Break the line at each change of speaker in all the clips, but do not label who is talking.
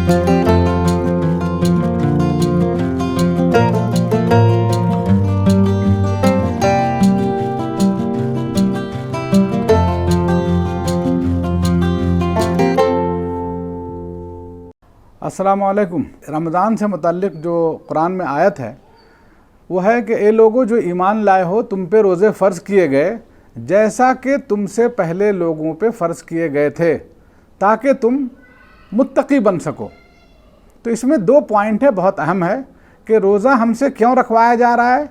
السلام علیکم۔ رمضان سے متعلق جو قرآن میں آیت ہے وہ ہے کہ اے لوگو جو ایمان لائے ہو، تم پہ روزے فرض کیے گئے جیسا کہ تم سے پہلے لوگوں پہ فرض کیے گئے تھے تاکہ تم متقی بن سکو۔ تو اس میں دو پوائنٹ ہے، بہت اہم ہے کہ روزہ ہم سے کیوں رکھوایا جا رہا ہے،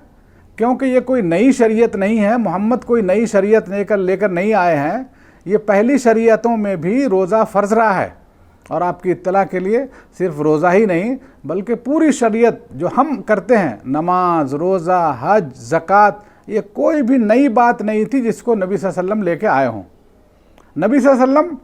کیونکہ یہ کوئی نئی شریعت نہیں ہے، محمد کوئی نئی شریعت لے کر نہیں آئے ہیں، یہ پہلی شریعتوں میں بھی روزہ فرض رہا ہے۔ اور آپ کی اطلاع کے لیے صرف روزہ ہی نہیں بلکہ پوری شریعت جو ہم کرتے ہیں، نماز، روزہ، حج، زکوٰۃ، یہ کوئی بھی نئی بات نہیں تھی جس کو نبی صلی اللہ علیہ وسلم لے کے آئے ہوں۔ نبی صلی اللہ علیہ وسلم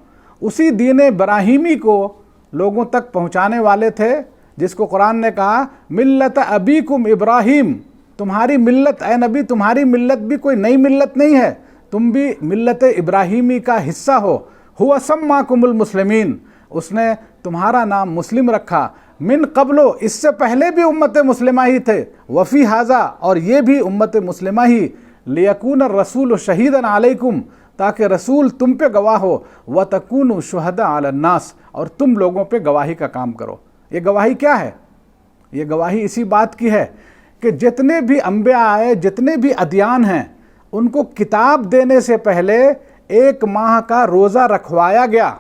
اسی دین ابراہیمی کو لوگوں تک پہنچانے والے تھے جس کو قرآن نے کہا ملت ابیکم ابراہیم، تمہاری ملت، اے نبی تمہاری ملت بھی کوئی نئی ملت نہیں ہے، تم بھی ملت ابراہیمی کا حصہ ہو۔ ہوا سماکم المسلمین، اس نے تمہارا نام مسلم رکھا، من قبل، اس سے پہلے بھی امت مسلمہ ہی تھے، وفی ھذا، اور یہ بھی امت مسلمہ ہی، لیکون الرسول شہیدا علیکم، تاکہ رسول تم پہ گواہ ہو، وتکونوا شہداء علی الناس، اور تم لوگوں پہ گواہی کا کام کرو۔ یہ گواہی کیا ہے؟ یہ گواہی اسی بات کی ہے کہ جتنے بھی انبیاء آئے، جتنے بھی ادیان ہیں، ان کو کتاب دینے سے پہلے 1 ماہ کا روزہ رکھوایا گیا۔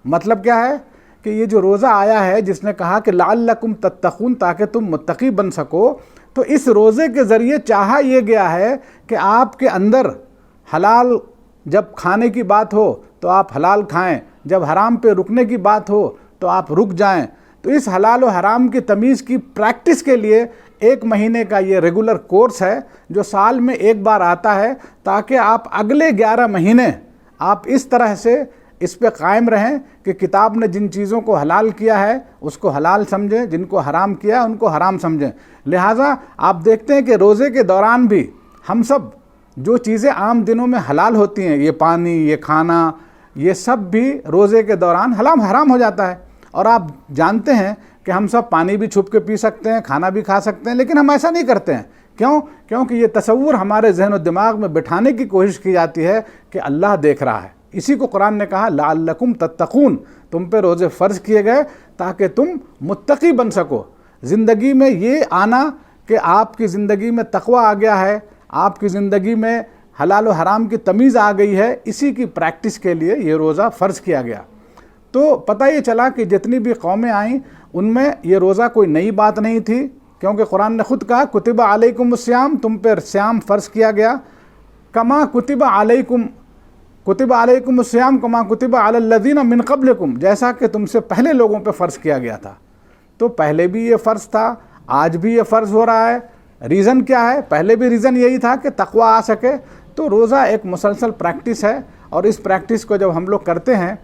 مطلب کیا ہے کہ یہ جو روزہ آیا ہے جس نے کہا کہ لعلکم تتقون، تاکہ تم متقی بن سکو، تو اس روزے کے ذریعے چاہا یہ گیا ہے کہ آپ کے اندر حلال جب کھانے کی بات ہو تو آپ حلال کھائیں، جب حرام پہ رکنے کی بات ہو تو آپ رک جائیں۔ تو اس حلال و حرام کی تمیز کی پریکٹس کے لیے 1 مہینے کا یہ ریگولر کورس ہے جو سال میں 1 بار آتا ہے، تاکہ آپ اگلے 11 مہینے آپ اس طرح سے اس پہ قائم رہیں کہ کتاب نے جن چیزوں کو حلال کیا ہے اس کو حلال سمجھیں، جن کو حرام کیا ہے ان کو حرام سمجھیں۔ لہٰذا آپ دیکھتے ہیں کہ روزے کے دوران بھی ہم سب جو چیزیں عام دنوں میں حلال ہوتی ہیں، یہ پانی، یہ کھانا، یہ سب بھی روزے کے دوران حرام ہو جاتا ہے۔ اور آپ جانتے ہیں کہ ہم سب پانی بھی چھپ کے پی سکتے ہیں، کھانا بھی کھا سکتے ہیں، لیکن ہم ایسا نہیں کرتے ہیں۔ کیونکہ یہ تصور ہمارے ذہن و دماغ میں بٹھانے کی کوشش کی جاتی ہے کہ اللہ دیکھ رہا ہے۔ اسی کو قرآن نے کہا لعلکم تتقون، تم پہ روزے فرض کیے گئے تاکہ تم متقی بن سکو۔ زندگی میں یہ آنا کہ آپ کی زندگی میں تقوی آ گیا ہے، آپ کی زندگی میں حلال و حرام کی تمیز آ گئی ہے، اسی کی پریکٹس کے لیے یہ روزہ فرض کیا گیا۔ تو پتہ یہ چلا کہ جتنی بھی قومیں آئیں ان میں یہ روزہ کوئی نئی بات نہیں تھی، کیونکہ قرآن نے خود کہا کتب علیکم الصیام، تم پہ صیام فرض کیا گیا، کما کتب علیکم الصیام کما کتب علی الذین من قبلکم، جیسا کہ تم سے پہلے لوگوں پہ فرض کیا گیا تھا۔ تو پہلے بھی یہ فرض تھا، آج بھی یہ فرض ہو رہا ہے۔ ریزن کیا ہے؟ پہلے بھی ریزن یہی تھا کہ تقوی آ سکے۔ تو روزہ ایک مسلسل پریکٹس ہے، اور اس پریکٹس کو جب ہم لوگ کرتے ہیں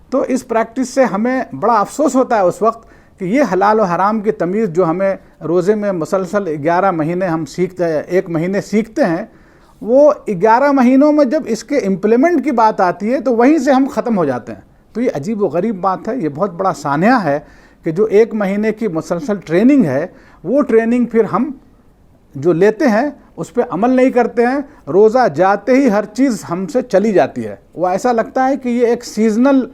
تو اس پریکٹس سے ہمیں بڑا افسوس ہوتا ہے اس وقت کہ یہ حلال و حرام کی تمیز جو ہمیں روزے میں مسلسل 11 مہینے ہم سیکھتے ہیں، 1 مہینے سیکھتے ہیں، وہ 11 مہینوں میں جب اس کے امپلیمنٹ کی بات آتی ہے تو وہیں سے ہم ختم ہو جاتے ہیں۔ تو یہ عجیب و غریب بات ہے، یہ بہت بڑا سانحہ ہے کہ جو 1 مہینے کی مسلسل ٹریننگ ہے، وہ ٹریننگ پھر ہم جو لیتے ہیں اس پہ عمل نہیں کرتے ہیں۔ روزہ جاتے ہی ہر چیز ہم سے چلی جاتی ہے، وہ ایسا لگتا ہے کہ یہ ایک سیزنل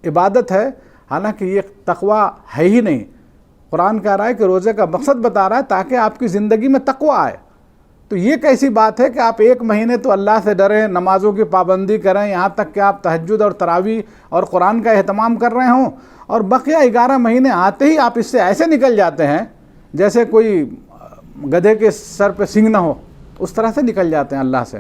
عبادت ہے، حالانکہ یہ تقوی ہے ہی نہیں۔ قرآن کہہ رہا ہے کہ روزے کا مقصد بتا رہا ہے تاکہ آپ کی زندگی میں تقوی آئے۔ تو یہ کیسی بات ہے کہ آپ 1 مہینے تو اللہ سے ڈریں، نمازوں کی پابندی کریں، یہاں تک کہ آپ تہجد اور تراویح اور قرآن کا اہتمام کر رہے ہوں، اور بقیہ 11 مہینے آتے ہی آپ اس سے ایسے نکل جاتے ہیں جیسے کوئی گدھے کے سر پہ سنگ نہ ہو، اس طرح سے نکل جاتے ہیں اللہ سے۔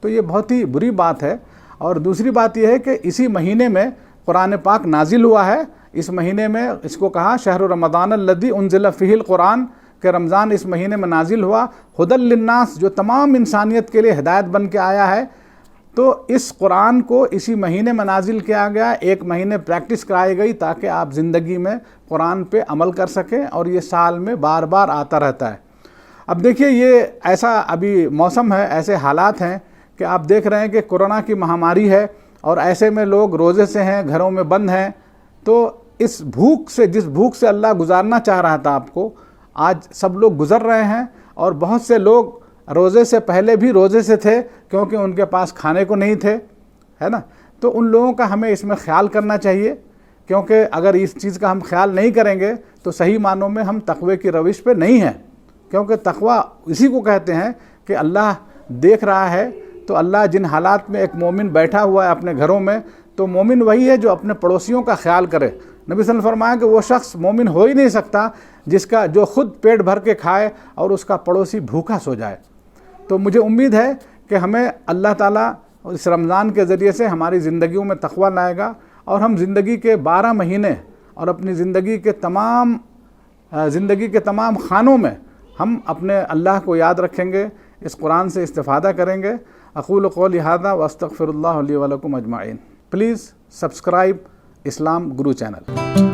تو یہ بہت ہی بری بات ہے۔ اور دوسری بات یہ ہے کہ اسی مہینے میں قرآن پاک نازل ہوا ہے۔ اس مہینے میں اس کو کہا شہر رمضان الذی انزل فیہ القرآن، کہ رمضان اس مہینے میں نازل ہوا، ھدی للناس، جو تمام انسانیت کے لیے ہدایت بن کے آیا ہے۔ تو اس قرآن کو اسی مہینے میں نازل کیا گیا، 1 مہینے پریکٹس کرائی گئی تاکہ آپ زندگی میں قرآن پہ عمل کر سکیں، اور یہ سال میں بار بار آتا رہتا ہے۔ اب دیکھیے یہ ایسا ابھی موسم ہے، ایسے حالات ہیں کہ آپ دیکھ رہے ہیں کہ کورونا کی مہاماری ہے، اور ایسے میں لوگ روزے سے ہیں، گھروں میں بند ہیں۔ تو اس بھوک سے، جس بھوک سے اللہ گزارنا چاہ رہا تھا آپ کو، آج سب لوگ گزر رہے ہیں، اور بہت سے لوگ روزے سے پہلے بھی روزے سے تھے کیونکہ ان کے پاس کھانے کو نہیں تھے، ہے نا. تو ان لوگوں کا ہمیں اس میں خیال کرنا چاہیے، کیونکہ اگر اس چیز کا ہم خیال نہیں کریں گے تو صحیح معنوں میں ہم تقوی کی روش پہ نہیں ہیں. کیونکہ تقوی اسی کو کہتے ہیں کہ اللہ دیکھ رہا ہے. تو اللہ جن حالات میں ایک مومن بیٹھا ہوا ہے اپنے گھروں میں، تو مومن وہی ہے جو اپنے پڑوسیوں کا خیال کرے. نبی صلی اللہ علیہ وسلم نے فرمایا کہ وہ شخص مومن ہو ہی نہیں سکتا جو خود پیٹ بھر کے کھائے اور اس کا پڑوسی بھوکا سو جائے. تو مجھے امید ہے کہ ہمیں اللہ تعالیٰ اس رمضان کے ذریعے سے ہماری زندگیوں میں تقوی لائے گا، اور ہم زندگی کے 12 مہینے اور اپنی زندگی کے تمام خانوں میں ہم اپنے اللہ کو یاد رکھیں گے، اس قرآن سے استفادہ کریں گے. اقول قولی ھذا واستغفر اللہ لی ولکم اجمعین. Please subscribe Islam Guru channel.